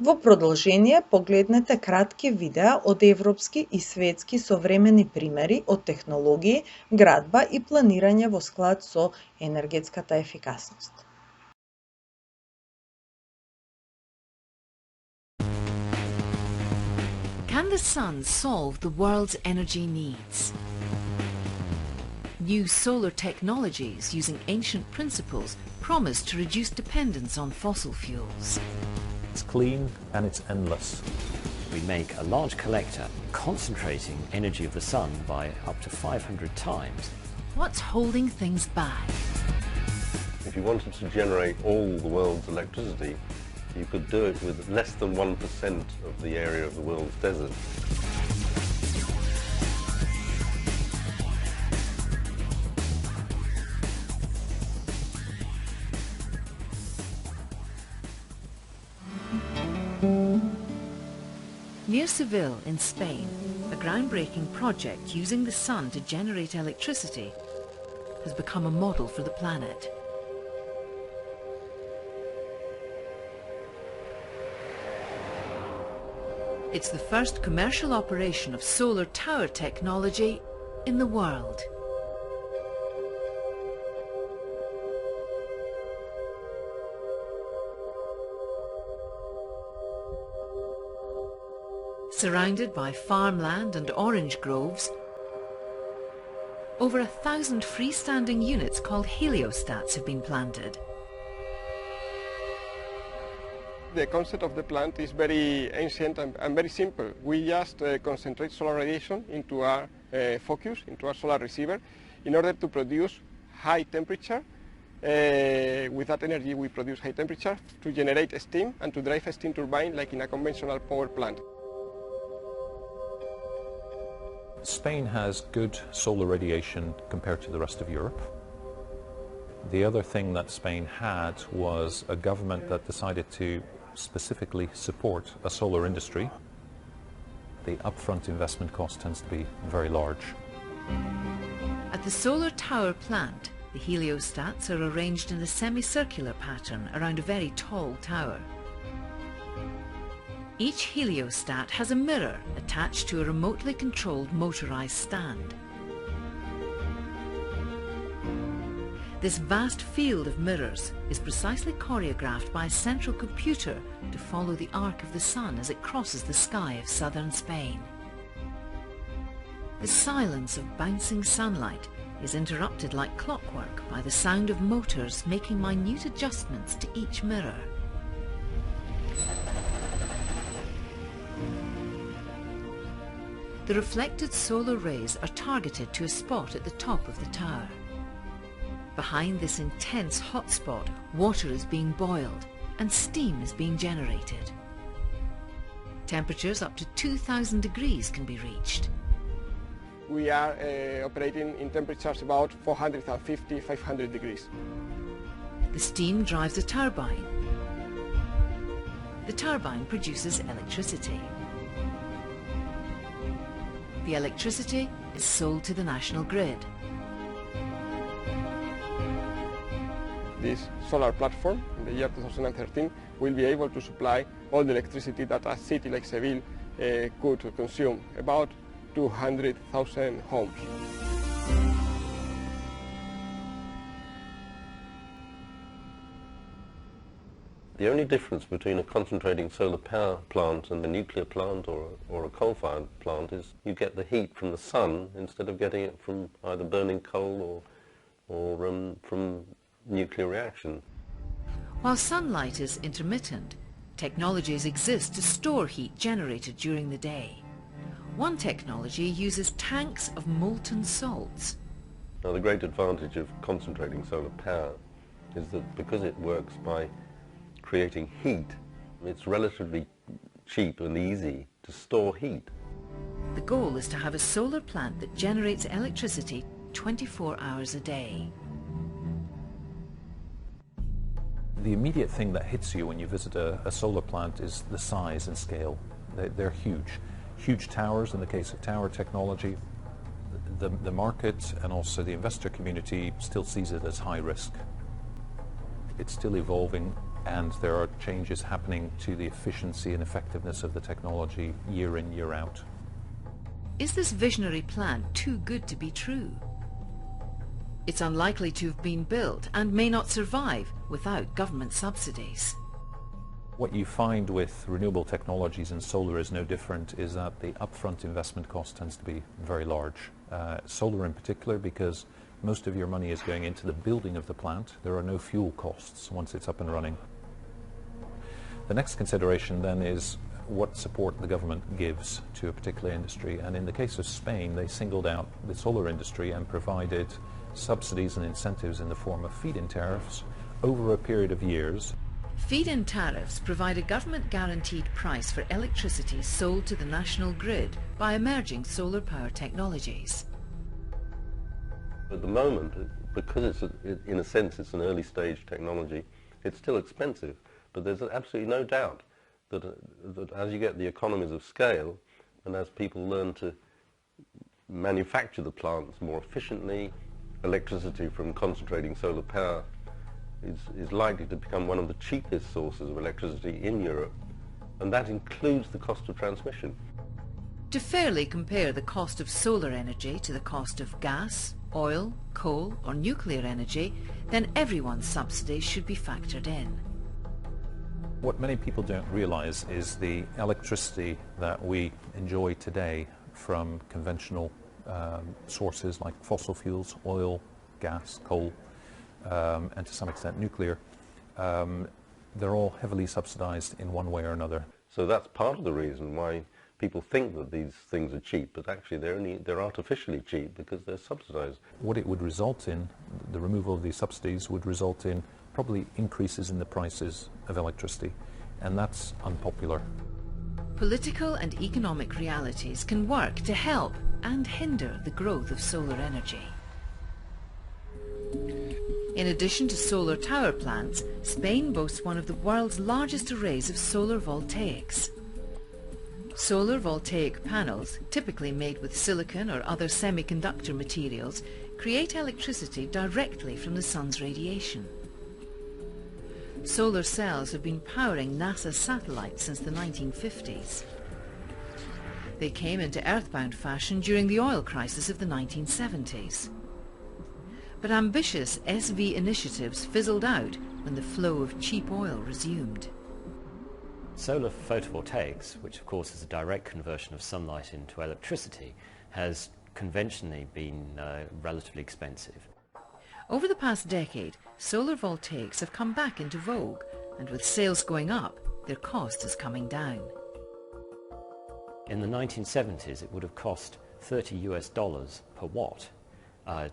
Во продолжение, погледнете кратки видеа од европски и светски современи примери од технологии, градба и планирање во склад со енергетската ефикасност. Can the sun solve the world's energy needs? New solar technologies using ancient principles promise to reduce dependence on fossil fuels. It's clean and it's endless. We make a large collector concentrating energy of the sun by up to 500 times. What's holding things back? If you wanted to generate all the world's electricity, you could do it with less than 1% of the area of the world's desert. Near Seville in Spain, a groundbreaking project using the sun to generate electricity has become a model for the planet. It's the first commercial operation of solar tower technology in the world. Surrounded by farmland and orange groves, over 1,000 freestanding units called heliostats have been planted. The concept of the plant is very ancient and very simple. We just concentrate solar radiation into our focus, into our solar receiver, in order to produce high temperature. With that energy we produce high temperature to generate steam and to drive a steam turbine like in a conventional power plant. Spain has good solar radiation compared to the rest of Europe. The other thing that Spain had was a government that decided to specifically support a solar industry. The upfront investment cost tends to be very large. At the solar tower plant, the heliostats are arranged in a semicircular pattern around a very tall tower. Each heliostat has a mirror attached to a remotely controlled motorized stand. This vast field of mirrors is precisely choreographed by a central computer to follow the arc of the sun as it crosses the sky of southern Spain. The silence of bouncing sunlight is interrupted like clockwork by the sound of motors making minute adjustments to each mirror. The reflected solar rays are targeted to a spot at the top of the tower. Behind this intense hotspot, water is being boiled and steam is being generated. Temperatures up to 2,000 degrees can be reached. We are operating in temperatures about 450, 500 degrees. The steam drives a turbine. The turbine produces electricity. The electricity is sold to the national grid. This solar platform in the year 2013 will be able to supply all the electricity that a city like Seville could consume, about 200,000 homes. The only difference between a concentrating solar power plant and a nuclear plant or a coal-fired plant is you get the heat from the sun instead of getting it from either burning coal or from nuclear reaction. While sunlight is intermittent, technologies exist to store heat generated during the day. One technology uses tanks of molten salts. Now the great advantage of concentrating solar power is that because it works by creating heat, it's relatively cheap and easy to store heat. The goal is to have a solar plant that generates electricity 24 hours a day. The immediate thing that hits you when you visit a solar plant is the size and scale. They're huge. Huge towers in the case of tower technology. The market and also the investor community still sees it as high risk. It's still evolving and there are changes happening to the efficiency and effectiveness of the technology year in, year out. Is this visionary plan too good to be true? It's unlikely to have been built and may not survive without government subsidies. What you find with renewable technologies, and solar is no different, is that the upfront investment cost tends to be very large. Solar in particular, because most of your money is going into the building of the plant. There are no fuel costs once it's up and running. The next consideration then is what support the government gives to a particular industry, and in the case of Spain they singled out the solar industry and provided subsidies and incentives in the form of feed-in tariffs over a period of years. Feed-in tariffs provide a government-guaranteed price for electricity sold to the national grid by emerging solar power technologies. At the moment, because in a sense it's an early stage technology, it's still expensive, but there's absolutely no doubt that as you get the economies of scale and as people learn to manufacture the plants more efficiently, electricity from concentrating solar power is likely to become one of the cheapest sources of electricity in Europe, and that includes the cost of transmission. To fairly compare the cost of solar energy to the cost of gas, oil, coal or nuclear energy, then everyone's subsidies should be factored in. What many people don't realize is the electricity that we enjoy today from conventional sources like fossil fuels, oil, gas, coal, and to some extent nuclear, they're all heavily subsidized in one way or another. So that's part of the reason why people think that these things are cheap, but actually they're artificially cheap because they're subsidized. What it would result in, the removal of these subsidies, would result in probably increases in the prices of electricity, and that's unpopular. Political and economic realities can work to help and hinder the growth of solar energy. In addition to solar tower plants, Spain boasts one of the world's largest arrays of solar voltaics. Solar voltaic panels, typically made with silicon or other semiconductor materials, create electricity directly from the sun's radiation. Solar cells have been powering NASA satellites since the 1950s. They came into earthbound fashion during the oil crisis of the 1970s. But ambitious SV initiatives fizzled out when the flow of cheap oil resumed. Solar photovoltaics, which of course is a direct conversion of sunlight into electricity, has conventionally been relatively expensive. Over the past decade, solar voltaics have come back into vogue, and with sales going up, their cost is coming down. In the 1970s, it would have cost $30 per watt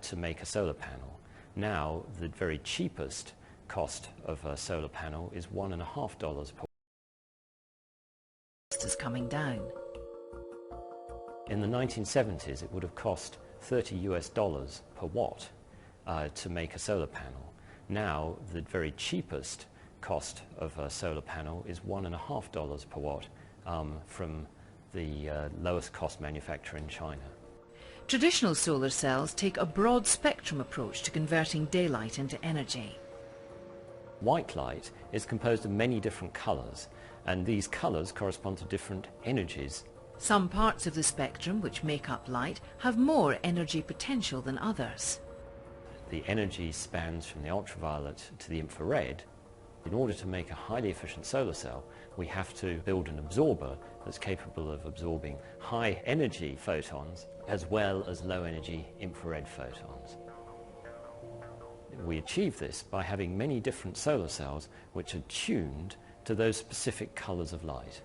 to make a solar panel. Now, the very cheapest cost of a solar panel is $1.50 per watt. Is coming down. In the 1970s, it would have cost $30 per watt to make a solar panel. Now, the very cheapest cost of a solar panel is $1.50 per watt from the lowest cost manufacturer in China. Traditional solar cells take a broad spectrum approach to converting daylight into energy. White light is composed of many different colours, and these colours correspond to different energies. Some parts of the spectrum which make up light have more energy potential than others. The energy spans from the ultraviolet to the infrared. In order to make a highly efficient solar cell, we have to build an absorber that's capable of absorbing high energy photons as well as low energy infrared photons. We achieve this by having many different solar cells which are tuned to those specific colours of light.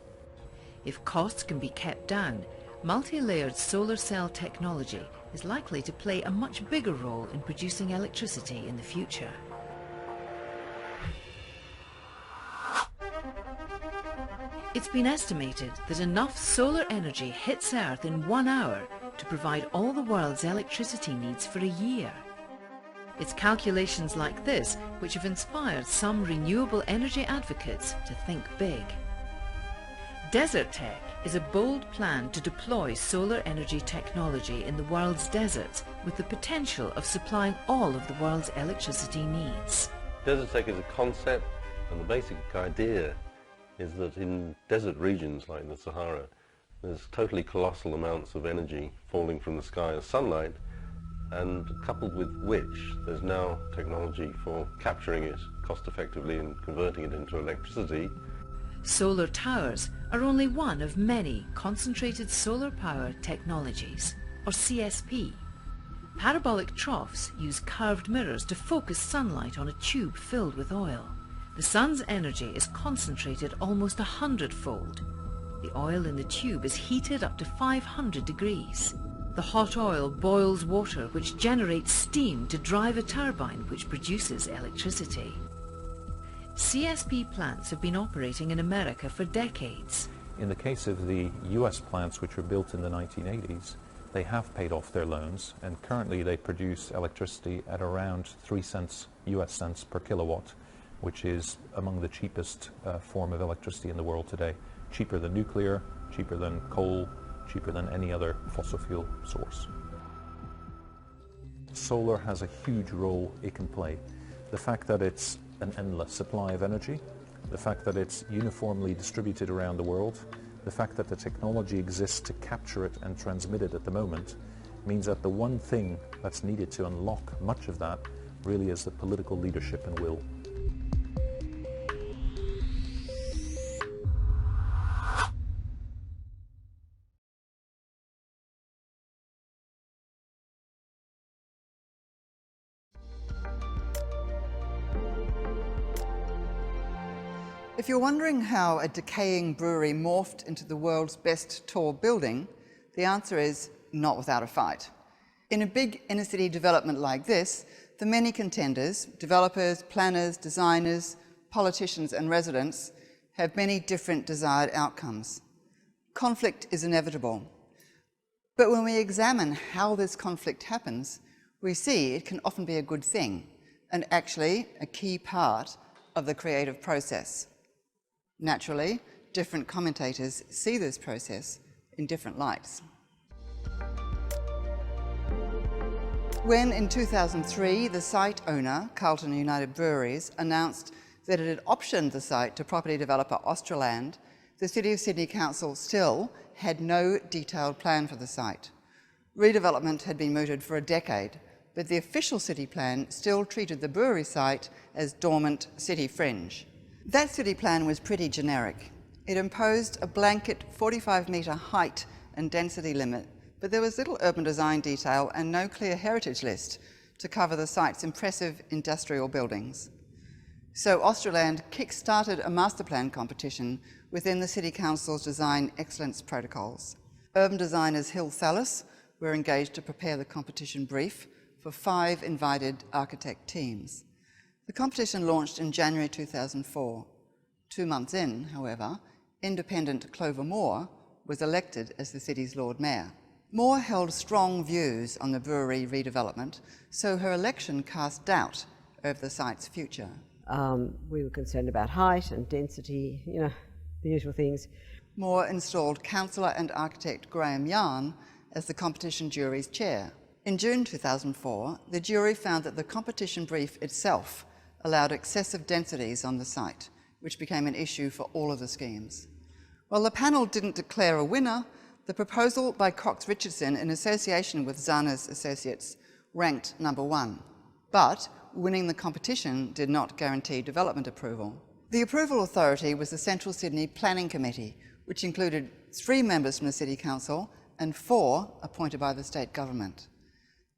If costs can be kept down, multi-layered solar cell technology is likely to play a much bigger role in producing electricity in the future. It's been estimated that enough solar energy hits Earth in 1 hour to provide all the world's electricity needs for a year. It's calculations like this which have inspired some renewable energy advocates to think big. Desert Tech is a bold plan to deploy solar energy technology in the world's deserts with the potential of supplying all of the world's electricity needs. Desert Tech is a concept And the basic idea is that in desert regions like the Sahara, there's totally colossal amounts of energy falling from the sky as sunlight, and coupled with which there's now technology for capturing it cost effectively and converting it into electricity. Solar towers are only one of many concentrated solar power technologies, or CSP. Parabolic troughs use curved mirrors to focus sunlight on a tube filled with oil. The sun's energy is concentrated almost 100-fold. The oil in the tube is heated up to 500 degrees. The hot oil boils water, which generates steam to drive a turbine which produces electricity. CSP plants have been operating in America for decades. In the case of the US plants, which were built in the 1980s, they have paid off their loans, and currently they produce electricity at around 3 cents US cents per kilowatt, which is among the cheapest form of electricity in the world today. Cheaper than nuclear, cheaper than coal, cheaper than any other fossil fuel source. Solar has a huge role it can play. The fact that it's an endless supply of energy, the fact that it's uniformly distributed around the world, the fact that the technology exists to capture it and transmit it at the moment, means that the one thing that's needed to unlock much of that really is the political leadership and will. If you're wondering how a decaying brewery morphed into the world's best tall building, the answer is not without a fight. In a big inner-city development like this, the many contenders, developers, planners, designers, politicians and residents, have many different desired outcomes. Conflict is inevitable. But when we examine how this conflict happens, we see it can often be a good thing, and actually a key part of the creative process. Naturally, different commentators see this process in different lights. When in 2003 the site owner, Carlton United Breweries, announced that it had optioned the site to property developer Australand, the City of Sydney Council still had no detailed plan for the site. Redevelopment had been mooted for a decade, but the official city plan still treated the brewery site as dormant city fringe. That city plan was pretty generic. It imposed a blanket 45-metre height and density limit, but there was little urban design detail and no clear heritage list to cover the site's impressive industrial buildings. So Australand kick-started a master plan competition within the City Council's Design Excellence Protocols. Urban designers Hill Thallis were engaged to prepare the competition brief for 5 invited architect teams. The competition launched in January 2004. 2 months in, however, independent Clover Moore was elected as the city's Lord Mayor. Moore held strong views on the brewery redevelopment, so her election cast doubt over the site's future. We were concerned about height and density, the usual things. Moore installed councillor and architect Graham Yarn as the competition jury's chair. In June 2004, the jury found that the competition brief itself allowed excessive densities on the site, which became an issue for all of the schemes. While the panel didn't declare a winner, the proposal by Cox Richardson in association with Zana's Associates ranked number 1. But winning the competition did not guarantee development approval. The approval authority was the Central Sydney Planning Committee, which included 3 members from the City Council and 4 appointed by the state government.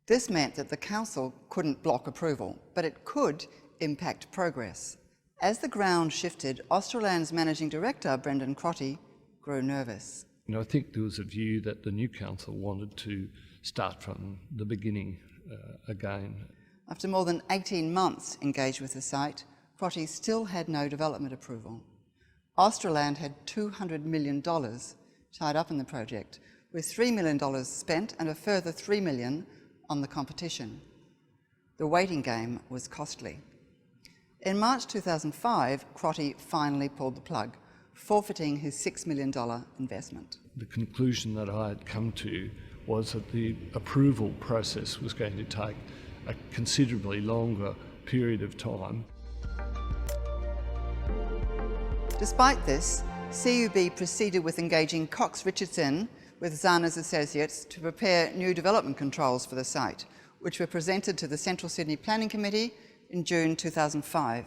This meant that the council couldn't block approval, but it could impact progress. As the ground shifted, Australand's managing director, Brendan Crotty, grew nervous. I think there was a view that the new council wanted to start from the beginning again. After more than 18 months engaged with the site, Crotty still had no development approval. Australand had $200 million tied up in the project, with $3 million spent and a further $3 million on the competition. The waiting game was costly. In March 2005, Crotty finally pulled the plug, forfeiting his $6 million investment. The conclusion that I had come to was that the approval process was going to take a considerably longer period of time. Despite this, CUB proceeded with engaging Cox Richardson with Zana's associates to prepare new development controls for the site, which were presented to the Central Sydney Planning Committee in June 2005.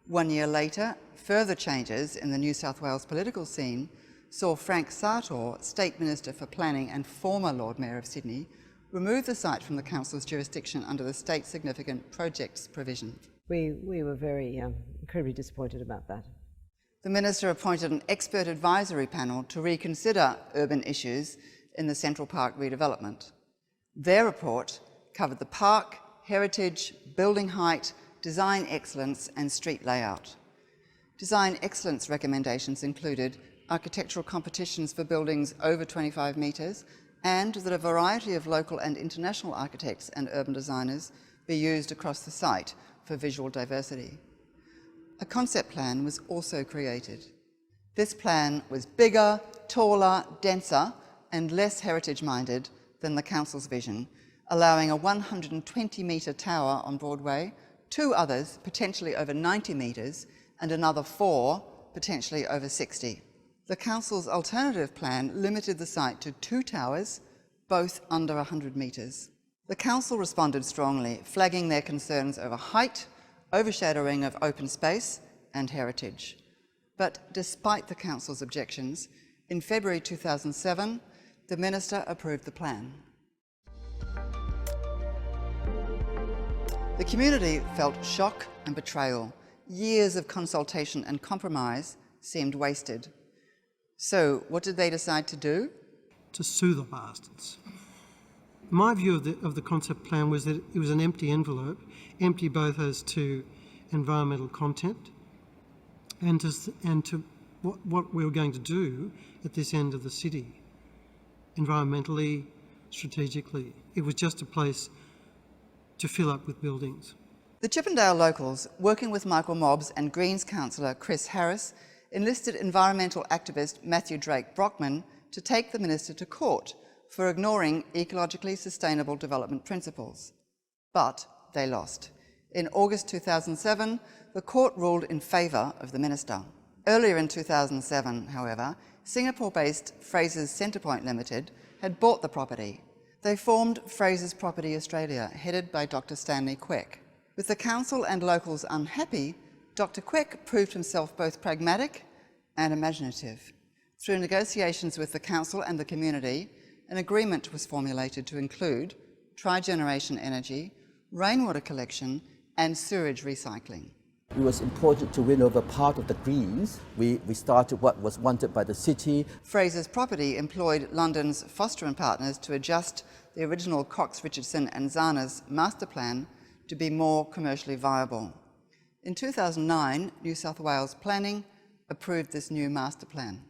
1 year later, further changes in the New South Wales political scene saw Frank Sartor, State Minister for Planning and former Lord Mayor of Sydney, remove the site from the Council's jurisdiction under the State Significant Projects provision. We were very incredibly disappointed about that. The Minister appointed an expert advisory panel to reconsider urban issues in the Central Park redevelopment. Their report covered the park, heritage, building height, design excellence and street layout. Design excellence recommendations included architectural competitions for buildings over 25 metres and that a variety of local and international architects and urban designers be used across the site for visual diversity. A concept plan was also created. This plan was bigger, taller, denser and less heritage-minded than the Council's vision, allowing a 120-metre tower on Broadway, 2 others potentially over 90 metres and another 4 potentially over 60. The Council's alternative plan limited the site to 2 towers, both under 100 metres. The Council responded strongly, flagging their concerns over height, overshadowing of open space and heritage. But despite the Council's objections, in February 2007, the Minister approved the plan. The community felt shock and betrayal. Years of consultation and compromise seemed wasted. So what did they decide to do? To sue the bastards. My view of the concept plan was that it was an empty envelope, empty both as to environmental content and to what we were going to do at this end of the city, environmentally, strategically. It was just a place to fill up with buildings. The Chippendale locals, working with Michael Mobbs and Greens councillor Chris Harris, enlisted environmental activist Matthew Drake Brockman to take the minister to court for ignoring ecologically sustainable development principles. But they lost. In August 2007, the court ruled in favour of the minister. Earlier in 2007, however, Singapore-based Fraser's Centrepoint Limited had bought the property. They formed Fraser's Property Australia, headed by Dr. Stanley Quek. With the council and locals unhappy, Dr. Quek proved himself both pragmatic and imaginative. Through negotiations with the council and the community, an agreement was formulated to include tri-generation energy, rainwater collection and sewage recycling. It was important to win over part of the Greens. We started what was wanted by the city. Fraser's Property employed London's Foster & Partners to adjust the original Cox Richardson and Zana's master plan to be more commercially viable. In 2009, New South Wales Planning approved this new master plan.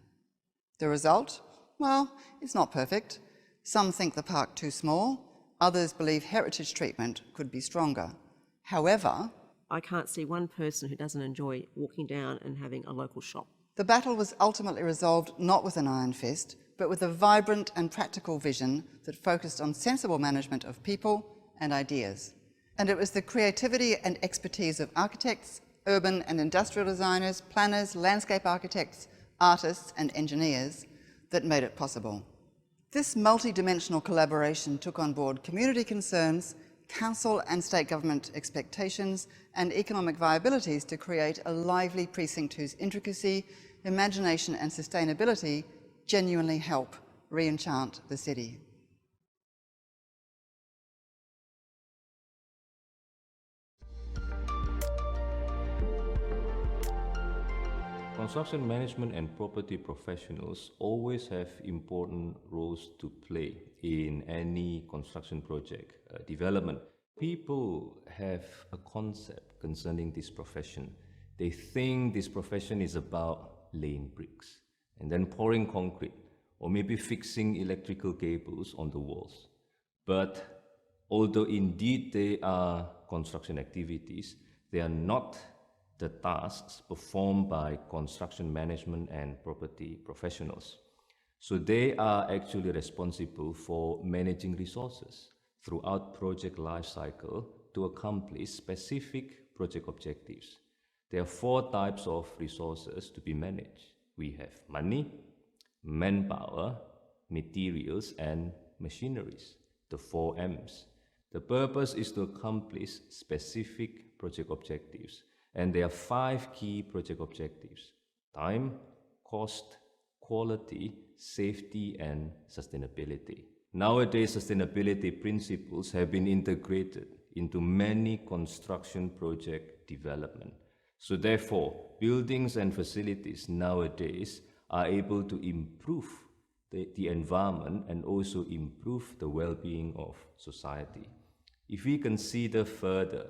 The result? Well, it's not perfect. Some think the park too small, others believe heritage treatment could be stronger. However, I can't see one person who doesn't enjoy walking down and having a local shop. The battle was ultimately resolved not with an iron fist, but with a vibrant and practical vision that focused on sensible management of people and ideas. And it was the creativity and expertise of architects, urban and industrial designers, planners, landscape architects, artists and engineers that made it possible. This multi-dimensional collaboration took on board community concerns, council and state government expectations and economic viabilities to create a lively precinct whose intricacy, imagination and sustainability genuinely help re-enchant the city. Construction management and property professionals always have important roles to play in any construction project development. People have a concept concerning this profession. They think this profession is about laying bricks and then pouring concrete or maybe fixing electrical cables on the walls. But although indeed they are construction activities, they are not the tasks performed by construction management and property professionals. So they are actually responsible for managing resources throughout project life cycle to accomplish specific project objectives. There are 4 types of resources to be managed. We have money, manpower, materials, and machineries, the 4 M's. The purpose is to accomplish specific project objectives, and there are 5 key project objectives: time, cost, quality, safety, and sustainability. Nowadays, sustainability principles have been integrated into many construction project development. So therefore, buildings and facilities nowadays are able to improve the environment and also improve the well-being of society. If we consider further,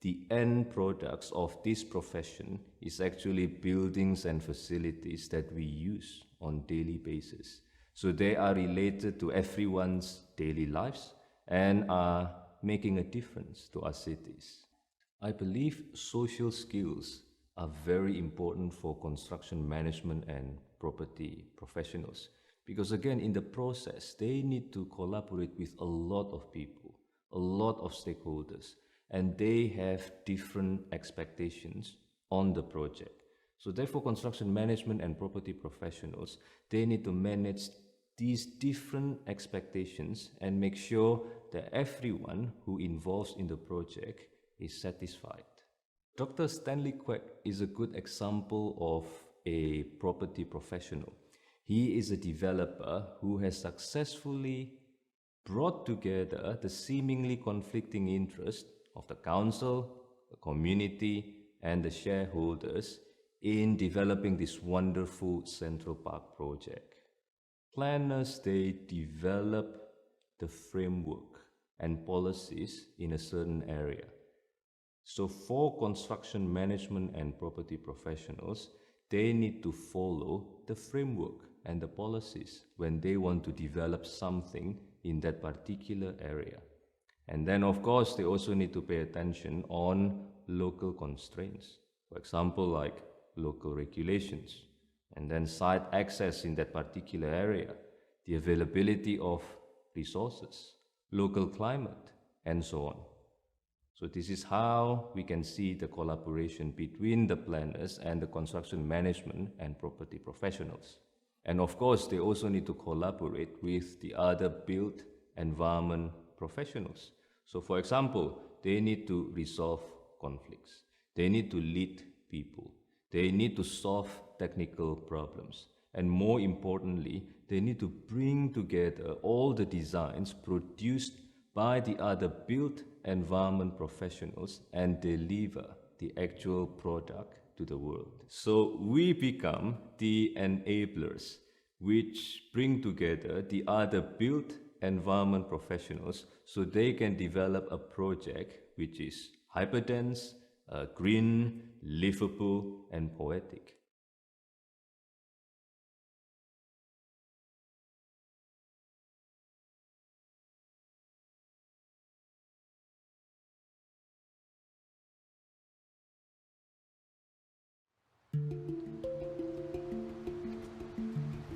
the end products of this profession is actually buildings and facilities that we use on daily basis. So they are related to everyone's daily lives and are making a difference to our cities. I believe social skills are very important for construction management and property professionals, because again, in the process, they need to collaborate with a lot of people, a lot of stakeholders, and they have different expectations on the project. So therefore, construction management and property professionals, they need to manage these different expectations and make sure that everyone who involves in the project is satisfied. Dr. Stanley Quek is a good example of a property professional. He is a developer who has successfully brought together the seemingly conflicting interests of the council, the community, and the shareholders in developing this wonderful Central Park project. Planners, they develop the framework and policies in a certain area. So for construction management and property professionals, they need to follow the framework and the policies when they want to develop something in that particular area. And then of course, they also need to pay attention on local constraints. For example, like local regulations, and then site access in that particular area, the availability of resources, local climate, and so on. So this is how we can see the collaboration between the planners and the construction management and property professionals. And of course, they also need to collaborate with the other built environment professionals. So for example, they need to resolve conflicts. They need to lead people. They need to solve technical problems. And more importantly, they need to bring together all the designs produced by the other built environment professionals and deliver the actual product to the world. So we become the enablers which bring together the other built environment professionals so they can develop a project which is hyperdense, green, livable, and poetic.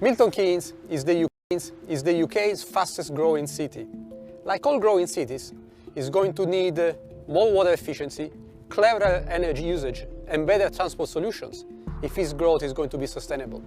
Milton Keynes is the UK's fastest growing city. Like all growing cities, it's going to need more water efficiency, cleverer energy usage, and better transport solutions if its growth is going to be sustainable.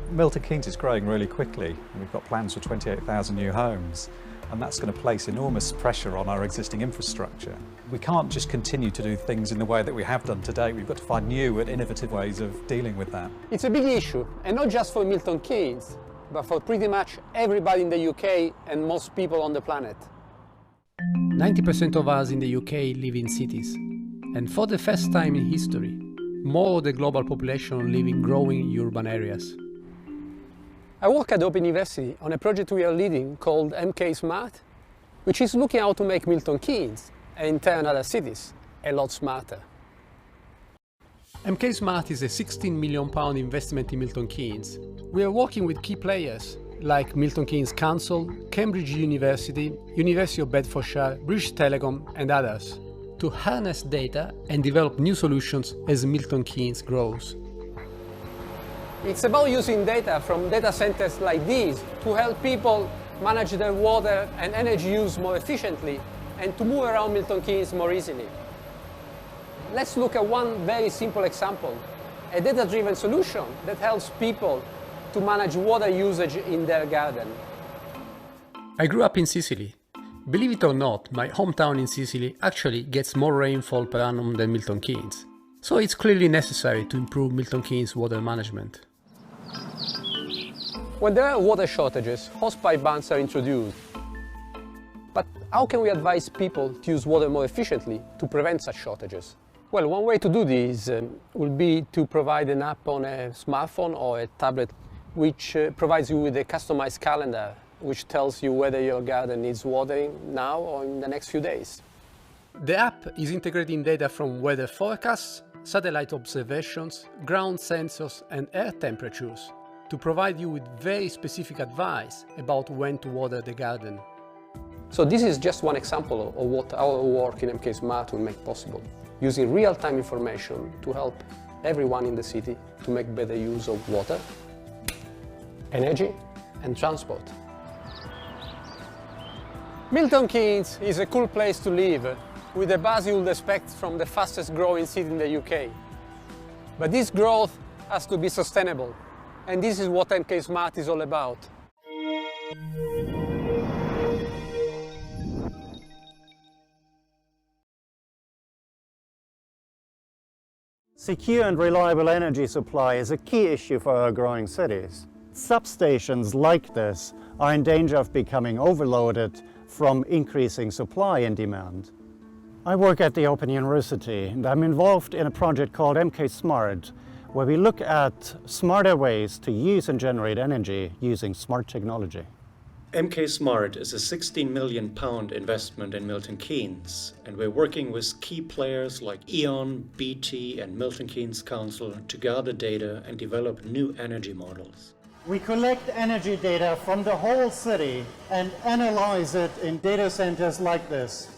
Milton Keynes is growing really quickly. We've got plans for 28,000 new homes, and that's going to place enormous pressure on our existing infrastructure. We can't just continue to do things in the way that we have done today. We've got to find new and innovative ways of dealing with that. It's a big issue, and not just for Milton Keynes, but for pretty much everybody in the UK and most people on the planet. 90% of us in the UK live in cities, and for the first time in history, more of the global population live in growing urban areas. I work at Open University on a project we are leading called MK Smart, which is looking how to make Milton Keynes, and in turn other cities, a lot smarter. MK Smart is a £16 million investment in Milton Keynes. We are working with key players like Milton Keynes Council, Cambridge University, University of Bedfordshire, British Telecom and others to harness data and develop new solutions as Milton Keynes grows. It's about using data from data centers like these to help people manage their water and energy use more efficiently and to move around Milton Keynes more easily. Let's look at one very simple example, a data-driven solution that helps people to manage water usage in their garden. I grew up in Sicily. Believe it or not, my hometown in Sicily actually gets more rainfall per annum than Milton Keynes. So it's clearly necessary to improve Milton Keynes water management. When there are water shortages, hosepipe bans are introduced. But how can we advise people to use water more efficiently to prevent such shortages? Well, one way to do this will be to provide an app on a smartphone or a tablet which provides you with a customized calendar which tells you whether your garden needs watering now or in the next few days. The app is integrating data from weather forecasts, satellite observations, ground sensors and air temperatures to provide you with very specific advice about when to water the garden. So this is just one example of what our work in MK Smart will make possible, using real-time information to help everyone in the city to make better use of water, energy and transport. Milton Keynes is a cool place to live, with a buzz you would expect from the fastest growing city in the UK. But this growth has to be sustainable, and this is what MK Smart is all about. Secure and reliable energy supply is a key issue for our growing cities. Substations like this are in danger of becoming overloaded from increasing supply and demand. I work at the Open University and I'm involved in a project called MK Smart, where we look at smarter ways to use and generate energy using smart technology. MK Smart is a £16 million investment in Milton Keynes, and we're working with key players like E.ON, BT and Milton Keynes Council to gather data and develop new energy models. We collect energy data from the whole city and analyze it in data centers like this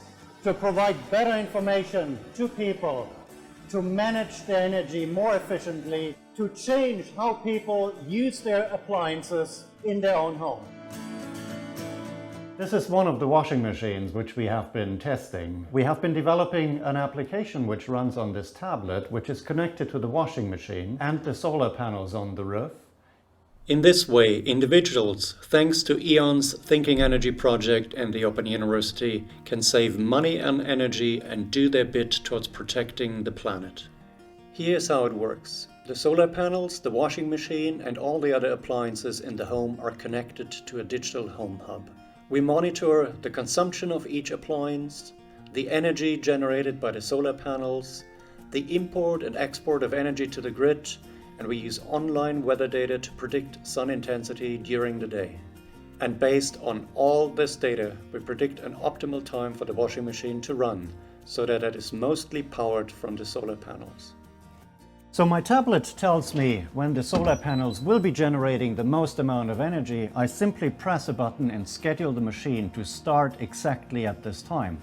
to provide better information to people, to manage their energy more efficiently, to change how people use their appliances in their own home. This is one of the washing machines which we have been testing. We have been developing an application which runs on this tablet, which is connected to the washing machine and the solar panels on the roof. In this way, individuals, thanks to E.ON's Thinking Energy project and the Open University, can save money and energy and do their bit towards protecting the planet. Here's how it works. The solar panels, the washing machine and all the other appliances in the home are connected to a digital home hub. We monitor the consumption of each appliance, the energy generated by the solar panels, the import and export of energy to the grid, and we use online weather data to predict sun intensity during the day. And based on all this data, we predict an optimal time for the washing machine to run, so that it is mostly powered from the solar panels. So my tablet tells me when the solar panels will be generating the most amount of energy. I simply press a button and schedule the machine to start exactly at this time.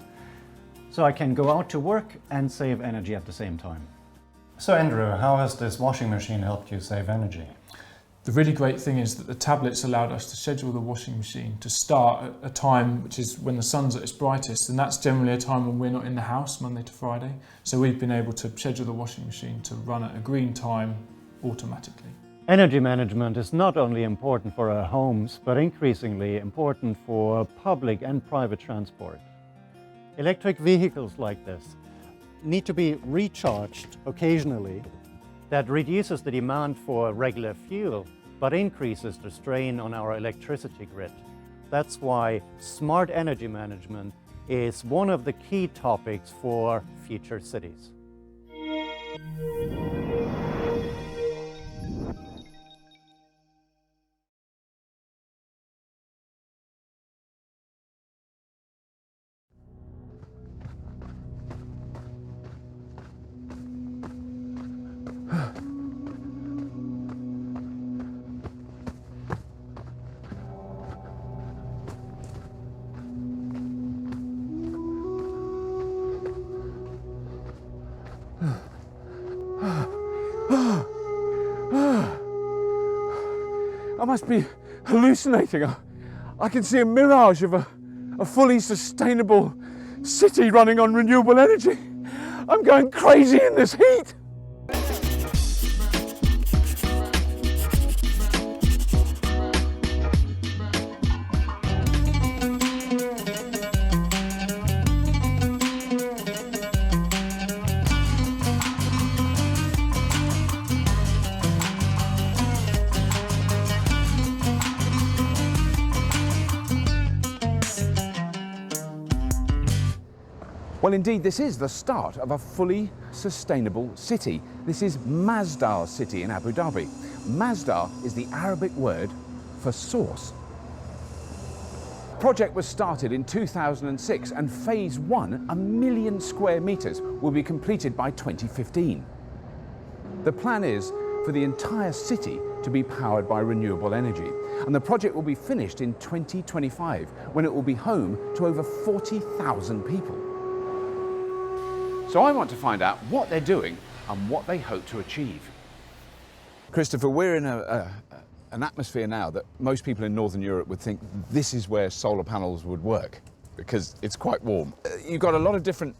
So I can go out to work and save energy at the same time. So Andrew, how has this washing machine helped you save energy? The really great thing is that the tablets allowed us to schedule the washing machine to start at a time which is when the sun's at its brightest, and that's generally a time when we're not in the house, Monday to Friday. So we've been able to schedule the washing machine to run at a green time automatically. Energy management is not only important for our homes, but increasingly important for public and private transport. Electric vehicles like this need to be recharged occasionally. That reduces the demand for regular fuel, but increases the strain on our electricity grid. That's why smart energy management is one of the key topics for future cities. I must be hallucinating. I can see a mirage of a fully sustainable city running on renewable energy. I'm going crazy in this heat! Well, indeed, this is the start of a fully sustainable city. This is Masdar City in Abu Dhabi. Masdar is the Arabic word for source. The project was started in 2006 and phase 1, 1 million square meters, will be completed by 2015. The plan is for the entire city to be powered by renewable energy, and the project will be finished in 2025 when it will be home to over 40,000 people. So I want to find out what they're doing and what they hope to achieve. Christopher, we're in an atmosphere now that most people in Northern Europe would think this is where solar panels would work, because it's quite warm. You've got a lot of different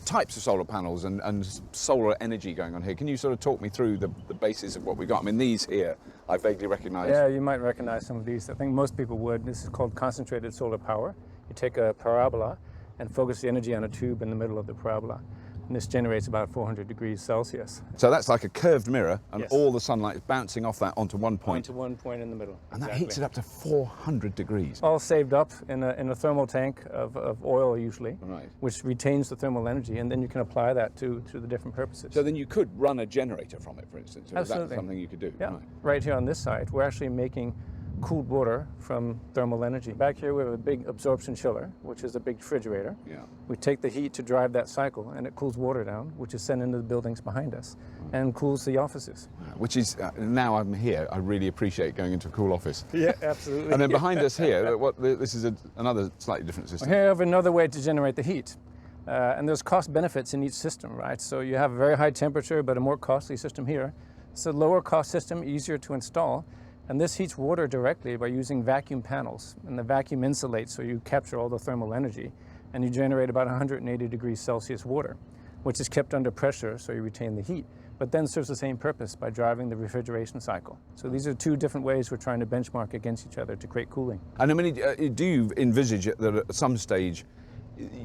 types of solar panels and solar energy going on here. Can you sort of talk me through the basis of what we've got? I mean, these here, I vaguely recognise. Yeah, you might recognise some of these. I think most people would. This is called concentrated solar power. You take a parabola and focus the energy on a tube in the middle of the parabola. And this generates about 400 degrees Celsius. So that's like a curved mirror, and yes, all the sunlight is bouncing off that onto one point. Onto one point in the middle. And that exactly. heats it up to 400 degrees. All saved up in a thermal tank of oil usually, right, which retains the thermal energy, and then you can apply that to the different purposes. So then you could run a generator from it, for instance. Absolutely. That's something you could do. Yeah. Right. Right here on this side, we're actually making cooled water from thermal energy. Back here we have a big absorption chiller, which is a big refrigerator. Yeah. We take the heat to drive that cycle, and it cools water down, which is sent into the buildings behind us, and cools the offices. Which is, now I'm here, I really appreciate going into a cool office. Yeah, absolutely. And then behind us here, this is another slightly different system. Here we have another way to generate the heat. And there's cost benefits in each system, right? So you have a very high temperature, but a more costly system here. It's a lower cost system, easier to install. And this heats water directly by using vacuum panels. And the vacuum insulates, so you capture all the thermal energy, and you generate about 180 degrees Celsius water, which is kept under pressure, so you retain the heat, but then serves the same purpose by driving the refrigeration cycle. So these are two different ways we're trying to benchmark against each other to create cooling. And I mean, do you envisage that at some stage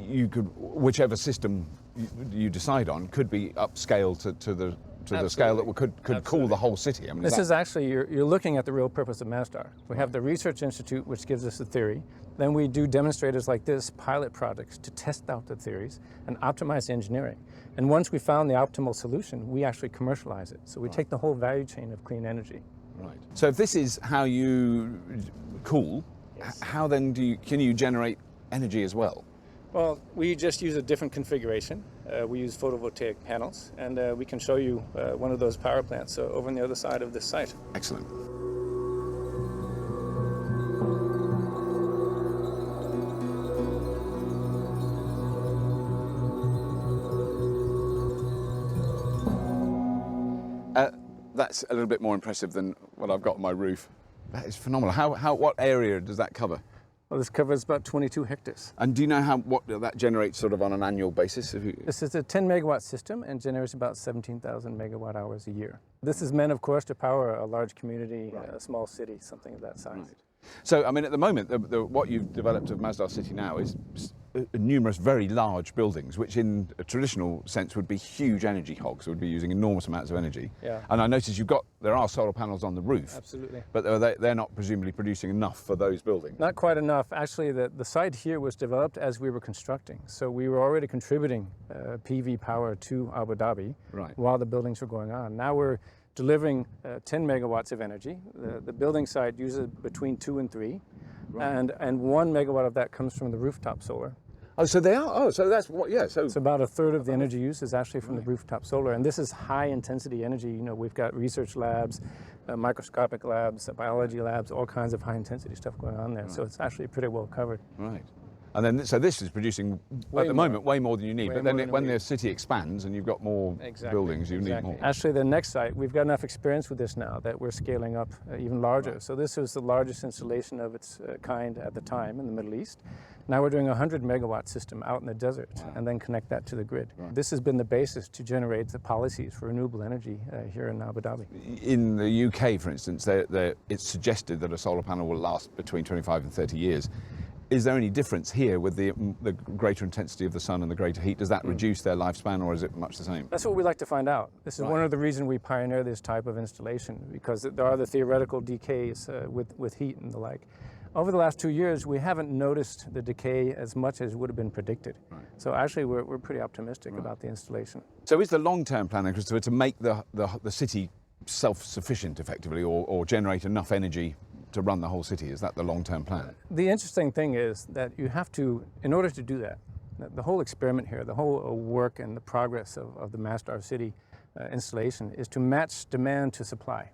you could, whichever system you decide on, could be upscaled to the scale that could cool the whole city? I mean, this is actually, you're looking at the real purpose of Masdar. We have the Research Institute, which gives us the theory. Then we do demonstrators like this, pilot projects, to test out the theories and optimize the engineering. And once we found the optimal solution, we actually commercialize it. So we take the whole value chain of clean energy. Right. So if this is how you cool, yes, how then can you generate energy as well? Well, we just use a different configuration. We use photovoltaic panels, and we can show you one of those power plants over on the other side of this site. Excellent. That's a little bit more impressive than what I've got on my roof. That is phenomenal. What area does that cover? Well, this covers about 22 hectares. And do you know what that generates sort of on an annual basis? This is a 10 megawatt system and generates about 17,000 megawatt hours a year. This is meant, of course, to power a large community, right, a small city, something of that size. Right. So, I mean, at the moment, what you've developed of Masdar City now is numerous very large buildings, which in a traditional sense would be huge energy hogs, would be using enormous amounts of energy. Yeah. And I noticed there are solar panels on the roof. Absolutely. But they're not presumably producing enough for those buildings. Not quite enough. Actually, the site here was developed as we were constructing. So we were already contributing PV power to Abu Dhabi, right, while the buildings were going on. Now we're delivering 10 megawatts of energy. The building site uses between 2 and 3, right, and 1 megawatt of that comes from the rooftop solar. Oh, so they are. Oh, so that's what? Yeah. So about a third of the energy use is actually from the rooftop solar, and this is high intensity energy. You know, we've got research labs, microscopic labs, biology labs, all kinds of high intensity stuff going on there. Right. So it's actually pretty well covered. Right. And then, so this is producing, at the moment, way more than you need. But then when the city expands and you've got more buildings, you need more. Actually, the next site, we've got enough experience with this now that we're scaling up even larger. So this was the largest installation of its kind at the time in the Middle East. Now we're doing a 100 megawatt system out in the desert and then connect that to the grid. This has been the basis to generate the policies for renewable energy here in Abu Dhabi. In the UK, for instance, it's suggested that a solar panel will last between 25 and 30 years. Is there any difference here with the greater intensity of the sun and the greater heat? Does that reduce their lifespan, or is it much the same? That's what we like to find out. This is one of the reasons we pioneer this type of installation, because there are the theoretical decays with heat and the like. Over the last 2 years, we haven't noticed the decay as much as would have been predicted. So actually, we're pretty optimistic about the installation. So is the long-term plan, then, Christopher, to make the city self-sufficient, effectively, or generate enough energy to run the whole city? Is that the long-term plan? The interesting thing is that you have to, in order to do that, the whole experiment here, the whole work and the progress of the Masdar City installation is to match demand to supply.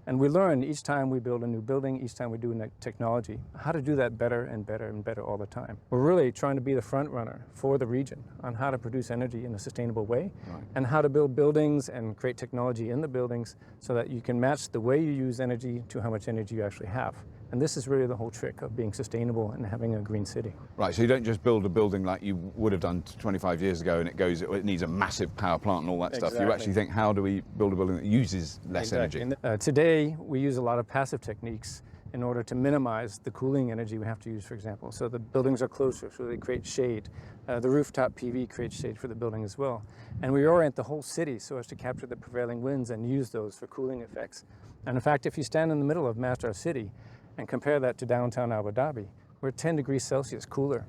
And we learn each time we build a new building, each time we do a technology, how to do that better and better and better all the time. We're really trying to be the front runner for the region on how to produce energy in a sustainable way, and how to build buildings and create technology in the buildings so that you can match the way you use energy to how much energy you actually have. And this is really the whole trick of being sustainable and having a green city. Right, so you don't just build a building like you would have done 25 years ago and it needs a massive power plant and all that stuff. You actually think, how do we build a building that uses less energy? Today, we use a lot of passive techniques in order to minimize the cooling energy we have to use, for example. So the buildings are closer, so they create shade. The rooftop PV creates shade for the building as well. And we orient the whole city so as to capture the prevailing winds and use those for cooling effects. And in fact, if you stand in the middle of Masdar City and compare that to downtown Abu Dhabi, we're 10 degrees Celsius cooler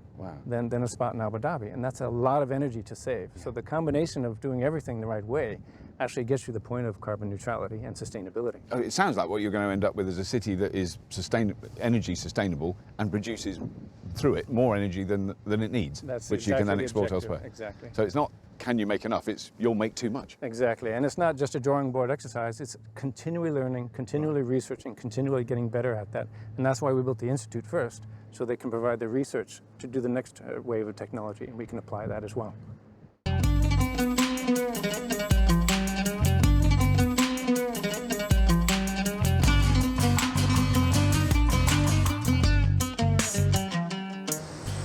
than a spot in Abu Dhabi. And that's a lot of energy to save. So the combination of doing everything the right way actually gets you the point of carbon neutrality and sustainability. It sounds like what you're going to end up with is a city that is energy sustainable and produces through it more energy than it needs, which you can then export elsewhere. Exactly. So it's not, can you make enough? It's, you'll make too much. Exactly. And it's not just a drawing board exercise. It's continually learning, continually researching, continually getting better at that. And that's why we built the Institute first, so they can provide the research to do the next wave of technology, and we can apply that as well.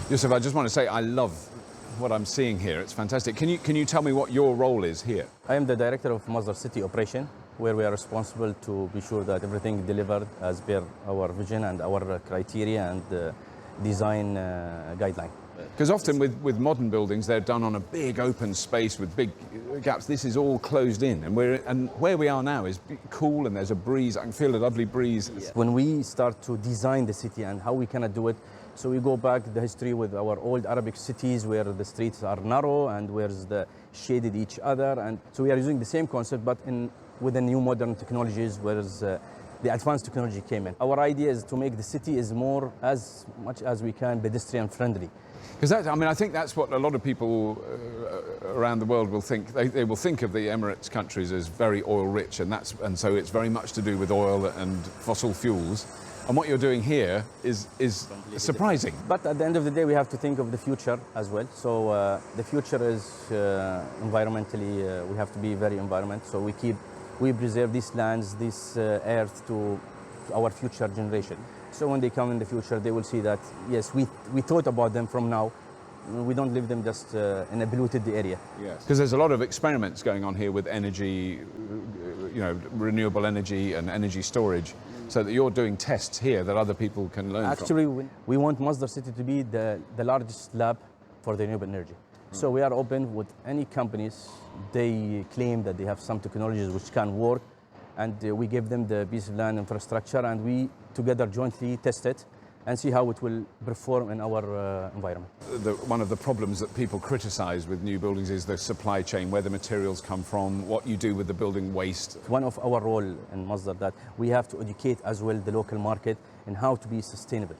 Yusuf, I just want to say I love what I'm seeing here. It's fantastic. Can you tell me what your role is here? I am the director of Masdar City Operation, where we are responsible to be sure that everything is delivered as per our vision and our criteria and design guideline. Because often with modern buildings, they're done on a big open space with big gaps. This is all closed in, and where we are now is cool, and there's a breeze. I can feel a lovely breeze. Yeah. When we start to design the city and how we can do it, so we go back the history with our old Arabic cities where the streets are narrow and where the shaded each other, and so we are using the same concept but with the new modern technologies, whereas the advanced technology came in. Our idea is to make the city is more, as much as we can, pedestrian friendly. Because I think that's what a lot of people around the world will think. They will think of the Emirates countries as very oil rich, and so it's very much to do with oil and fossil fuels. And what you're doing here is surprising. But at the end of the day, we have to think of the future as well. So the future is environmentally, we have to be very environment. So we preserve these lands, this earth to our future generation. So when they come in the future, they will see that, yes, we thought about them from now. We don't leave them just in a polluted area. Yes. Because there's a lot of experiments going on here with energy, renewable energy and energy storage, so that you're doing tests here that other people can learn Actually, from. we want Masdar City to be the largest lab for the renewable energy. So we are open with any companies. They claim that they have some technologies which can work, and we give them the piece of land infrastructure, and we together jointly test it and see how it will perform in our environment. One of the problems that people criticize with new buildings is the supply chain, where the materials come from, what you do with the building waste. One of our role in Masdar that we have to educate as well the local market in how to be sustainable.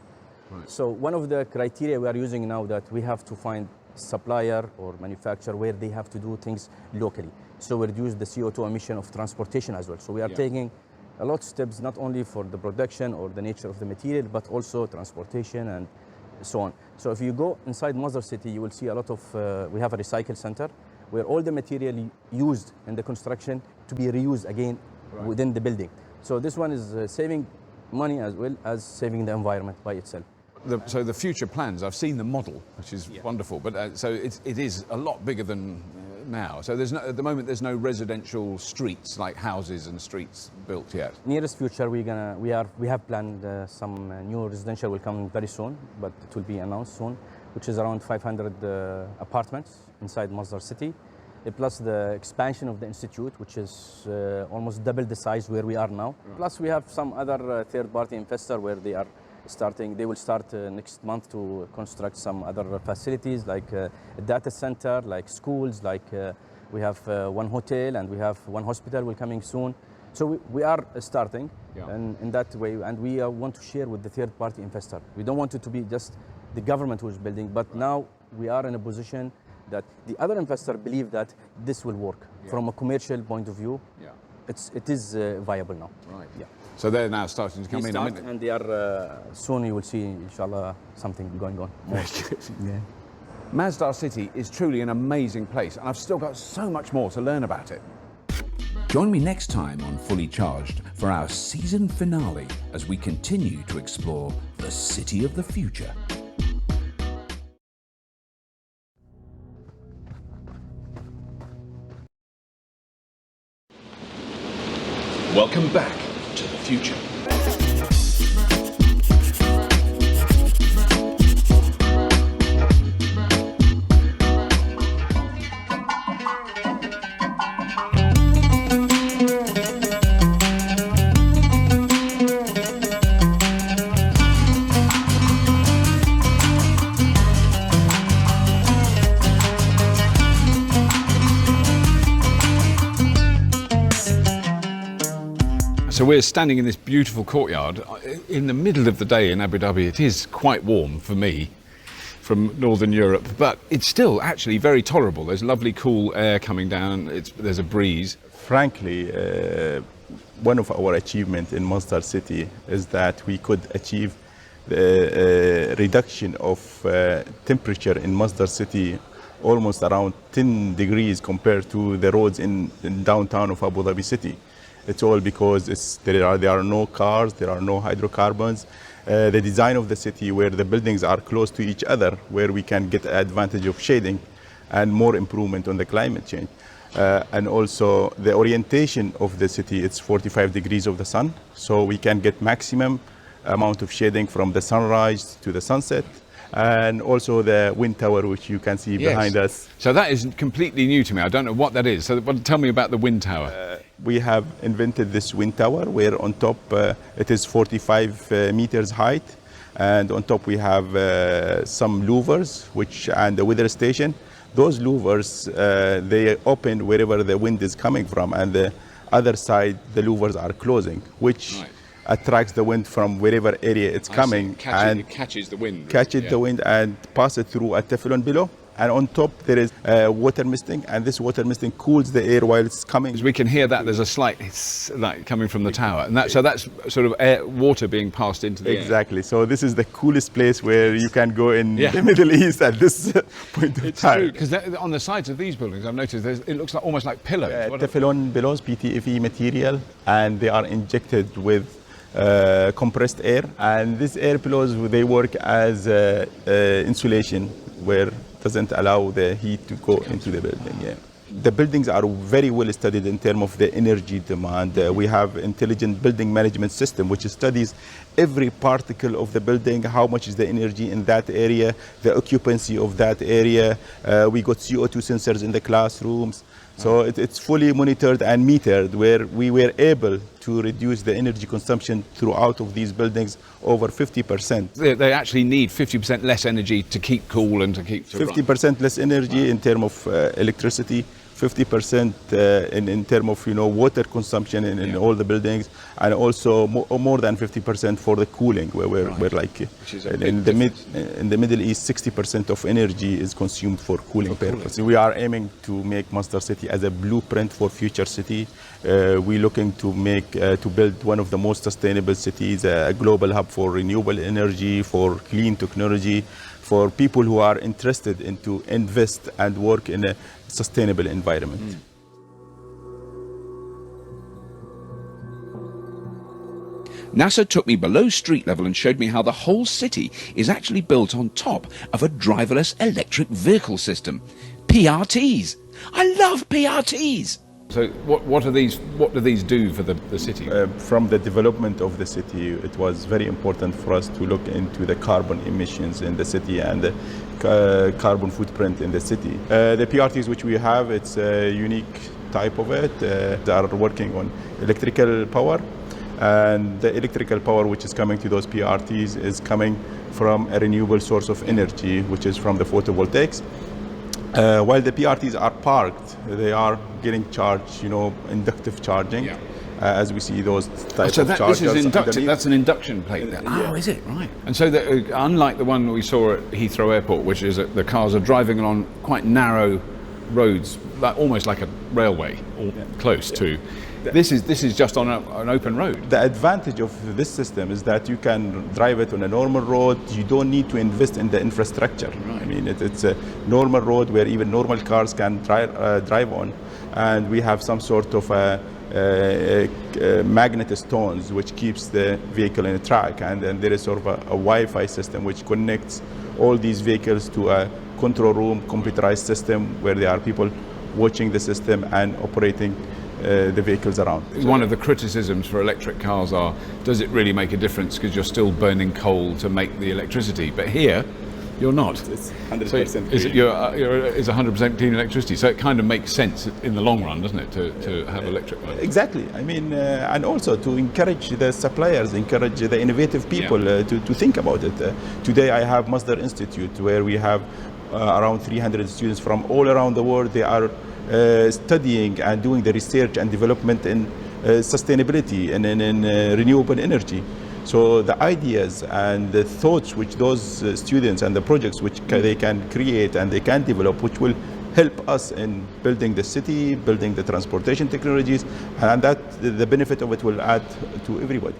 Right. So one of the criteria we are using now that we have to find supplier or manufacturer where they have to do things locally. So we reduce the CO2 emission of transportation as well. So we are taking a lot of steps, not only for the production or the nature of the material, but also transportation and so on. So if you go inside Masdar city, you will see a lot of, we have a recycle center where all the material used in the construction to be reused again within the building. So this one is saving money as well as saving the environment by itself. So the future plans, I've seen the model, which is wonderful, but so it is a lot bigger than now. So there's no, at the moment there's no residential streets like houses and streets built yet. Nearest future we have planned some new residential will come very soon, but it will be announced soon, which is around 500 apartments inside Masdar city, plus the expansion of the institute, which is almost double the size where we are now. Right. Plus we have some other third-party investor where they will start next month to construct some other facilities like a data center, like schools, like we have one hotel and we have one hospital will coming soon. So we are starting in that way, and we want to share with the third-party investor. We don't want it to be just the government who's building, but now we are in a position that the other investor believe that this will work from a commercial point of view. It is viable now. Right. Yeah. So they're now starting to come in a minute. And they are soon you will see, inshallah, something going on. Yeah. Masdar city is truly an amazing place, and I've still got so much more to learn about it. Join me next time on Fully Charged for our season finale as we continue to explore the city of the future. Welcome back to the future. So we're standing in this beautiful courtyard in the middle of the day in Abu Dhabi. It is quite warm for me from Northern Europe, but it's still actually very tolerable. There's lovely cool air coming down. There's a breeze. Frankly, one of our achievements in Masdar city is that we could achieve the reduction of temperature in Masdar city almost around 10 degrees compared to the roads in downtown of Abu Dhabi city. It's all because there are no cars, there are no hydrocarbons. The design of the city where the buildings are close to each other, where we can get advantage of shading and more improvement on the climate change. And also the orientation of the city, it's 45 degrees of the sun, so we can get maximum amount of shading from the sunrise to the sunset. And also the wind tower, which you can see behind us. So that is completely new to me. I don't know what that is. So tell me about the wind tower. We have invented this wind tower where on top it is 45 meters height, and on top we have some louvers and the weather station. Those louvers, they open wherever the wind is coming from, and the other side the louvers are closing, which attracts the wind from wherever area it's coming. It catches the wind. The wind and pass it through a Teflon below. And on top there is water misting, and this water misting cools the air while it's coming. As we can hear that there's a slight light coming from the tower, and so that's sort of water being passed into the air. Exactly. So this is the coolest place where you can go in the Middle East at this point of time. True, because on the sides of these buildings, I've noticed it looks like almost like pillars. Teflon pillows, PTFE material, and they are injected with compressed air, and these air pillows, they work as insulation where doesn't allow the heat to go into the building. The buildings are very well studied in terms of the energy demand. We have intelligent building management system which studies every particle of the building, how much is the energy in that area, the occupancy of that area. We got CO2 sensors in the classrooms. So it's fully monitored and metered, where we were able to reduce the energy consumption throughout of these buildings over 50%. They actually need 50% less energy to keep cool and to keep 50% less energy in terms of electricity, 50% in terms of water consumption in all the buildings, and also more than 50% for the cooling, where we're like in the Middle East, 60% of energy is consumed for cooling purposes. We are aiming to make Masdar City as a blueprint for future city. We're looking to build one of the most sustainable cities, a global hub for renewable energy, for clean technology, for people who are interested in to invest and work in a sustainable environment. NASA took me below street level and showed me how the whole city is actually built on top of a driverless electric vehicle system. PRTs. I love PRTs. So what do these do for the city? From the development of the city, it was very important for us to look into the carbon emissions in the city and the carbon footprint in the city. The PRTs which we have, it's a unique type of it. They are working on electrical power, and the electrical power which is coming to those PRTs is coming from a renewable source of energy, which is from the photovoltaics. While the PRTs are parked, they are getting charged, inductive charging, as we see those types of chargers. This is inductive. That's an induction plate then. Oh, is it? Right. And so, unlike the one we saw at Heathrow Airport, which is the cars are driving along quite narrow roads, almost like a railway, or close to. This is just on an open road. The advantage of this system is that you can drive it on a normal road. You don't need to invest in the infrastructure. Right. I mean, it's a normal road where even normal cars can drive on, and we have some sort of magnet stones which keeps the vehicle in a track, and then there is sort of a Wi-Fi system which connects all these vehicles to a control room, computerized system where there are people watching the system and operating the vehicles around. One of the criticisms for electric cars are, does it really make a difference because you're still burning coal to make the electricity? But here, you're not. It's 100% clean. It's 100% clean electricity, so it kind of makes sense in the long run, doesn't it, to have electric cars? Exactly. I mean, and also to encourage the suppliers, encourage the innovative people to think about it. Today I have Masdar Institute, where we have around 300 students from all around the world. They are studying and doing the research and development in sustainability and in renewable energy. So the ideas and the thoughts which those students and the projects which they can create and they can develop, which will help us in building the city, building the transportation technologies, and that the benefit of it will add to everybody.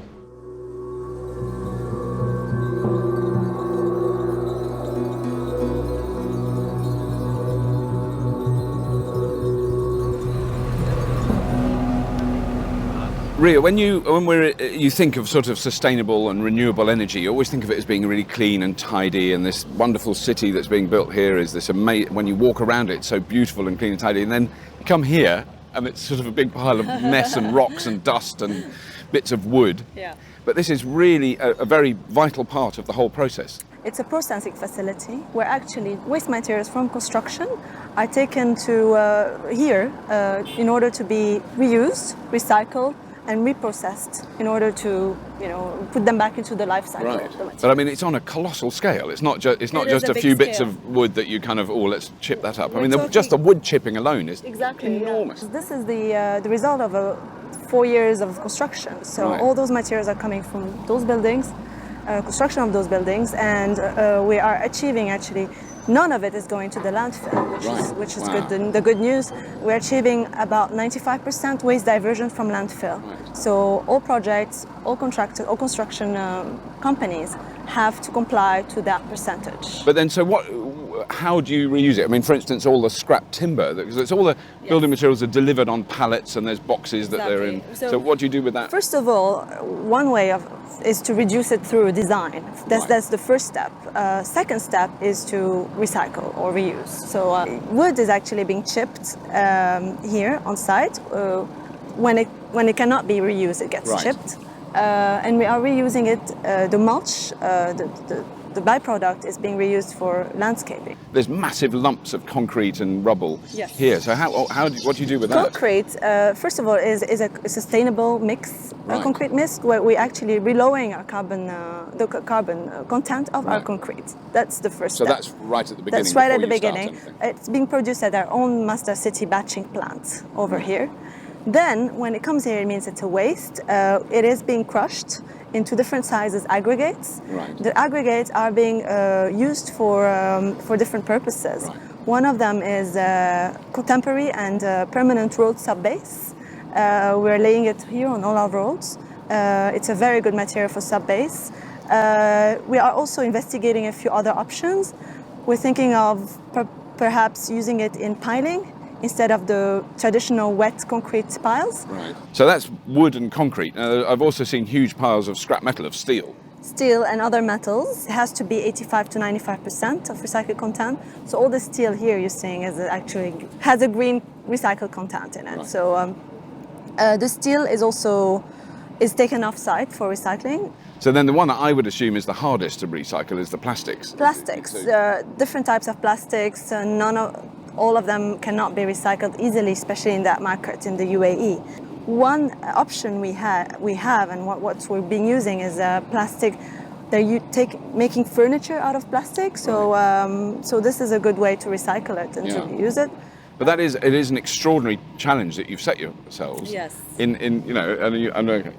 Ria, when you think of sort of sustainable and renewable energy, you always think of it as being really clean and tidy, and this wonderful city that's being built here is this amazing, when you walk around it, it's so beautiful and clean and tidy, and then you come here and it's sort of a big pile of mess and rocks and dust and bits of wood. Yeah. But this is really a very vital part of the whole process. It's a processing facility where actually waste materials from construction are taken to here in order to be reused, recycled, and reprocessed in order to, put them back into the life cycle of the material. But I mean, it's on a colossal scale. It's not just a few bits of wood that you kind of, let's chip that up. I mean, just the wood chipping alone is enormous. Yeah. This is the result of 4 years of construction. So all those materials are coming from those buildings, construction of those buildings, and we are achieving actually. None of it is going to the landfill, which is good. The good news, we're achieving about 95% waste diversion from landfill. So all projects, all contractors, all construction companies have to comply to that percentage. But then, how do you reuse it? I mean, for instance, all the scrap timber, because it's all the building materials are delivered on pallets and there's boxes that they're in. So what do you do with that? First of all, one way is to reduce it through design. That's the first step. Second step is to recycle or reuse. So wood is actually being chipped here on site. When it cannot be reused, it gets chipped. and we are reusing it. The mulch, the byproduct is being reused for landscaping. There's massive lumps of concrete and rubble here. So what do you do with that? Concrete, first of all, is a sustainable mix, concrete mix, where we actually relowering our the carbon content of our concrete. That's the first step. So that's right at the beginning. That's right at the beginning. It's being produced at our own Mazda City batching plant over here. Then, when it comes here, it means it's a waste. It is being crushed into different sizes aggregates. Right. The aggregates are being used for different purposes. Right. One of them is contemporary and permanent road subbase. We're laying it here on all our roads. It's a very good material for subbase. We are also investigating a few other options. We're thinking of perhaps using it in piling instead of the traditional wet concrete piles. Right. So that's wood and concrete. I've also seen huge piles of scrap metal, of steel. Steel and other metals has to be 85 to 95% of recycled content. So all the steel here you're seeing is actually has a green recycled content in it. Right. So the steel is taken off site for recycling. So then the one that I would assume is the hardest to recycle is the plastics. Plastics, different types of plastics. All of them cannot be recycled easily, especially in that market in the UAE. One option we have, and what we've been using is plastic. Making furniture out of plastic. So so this is a good way to recycle it and to use it. But it is an extraordinary challenge that you've set yourselves. Yes. And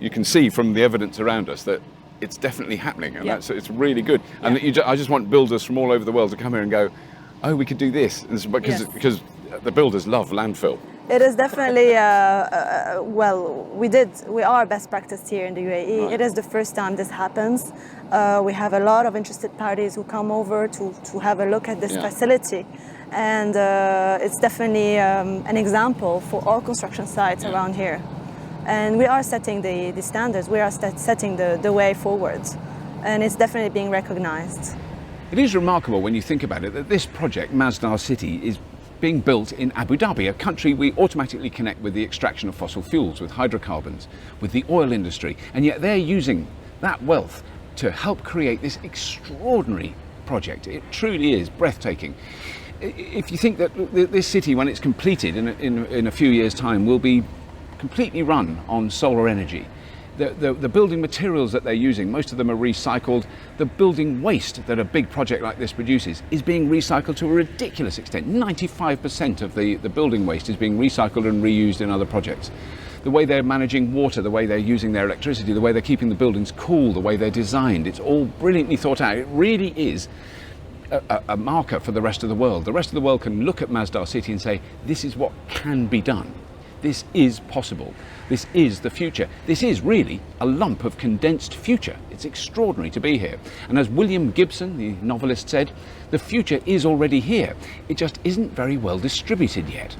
you can see from the evidence around us that it's definitely happening, and it's really good. And I just want builders from all over the world to come here and go, oh, we could do this, because the builders love landfill. It is definitely, we are best practice here in the UAE. Right. It is the first time this happens. We have a lot of interested parties who come over to have a look at this facility. And it's definitely an example for all construction sites around here. And we are setting the standards, we are setting the way forward. And it's definitely being recognized. It is remarkable when you think about it that this project, Masdar City, is being built in Abu Dhabi, a country we automatically connect with the extraction of fossil fuels, with hydrocarbons, with the oil industry, and yet they're using that wealth to help create this extraordinary project. It truly is breathtaking. If you think that this city, when it's completed in a few years' time, will be completely run on solar energy, the building materials that they're using, most of them are recycled. The building waste that a big project like this produces is being recycled to a ridiculous extent. 95% of the building waste is being recycled and reused in other projects. The way they're managing water, the way they're using their electricity, the way they're keeping the buildings cool, the way they're designed, it's all brilliantly thought out. It really is a marker for the rest of the world. The rest of the world can look at Masdar City and say, this is what can be done. This is possible. This is the future. This is really a lump of condensed future. It's extraordinary to be here. And as William Gibson, the novelist, said, the future is already here. It just isn't very well distributed yet.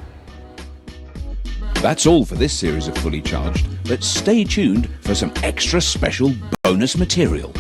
That's all for this series of Fully Charged, but stay tuned for some extra special bonus material.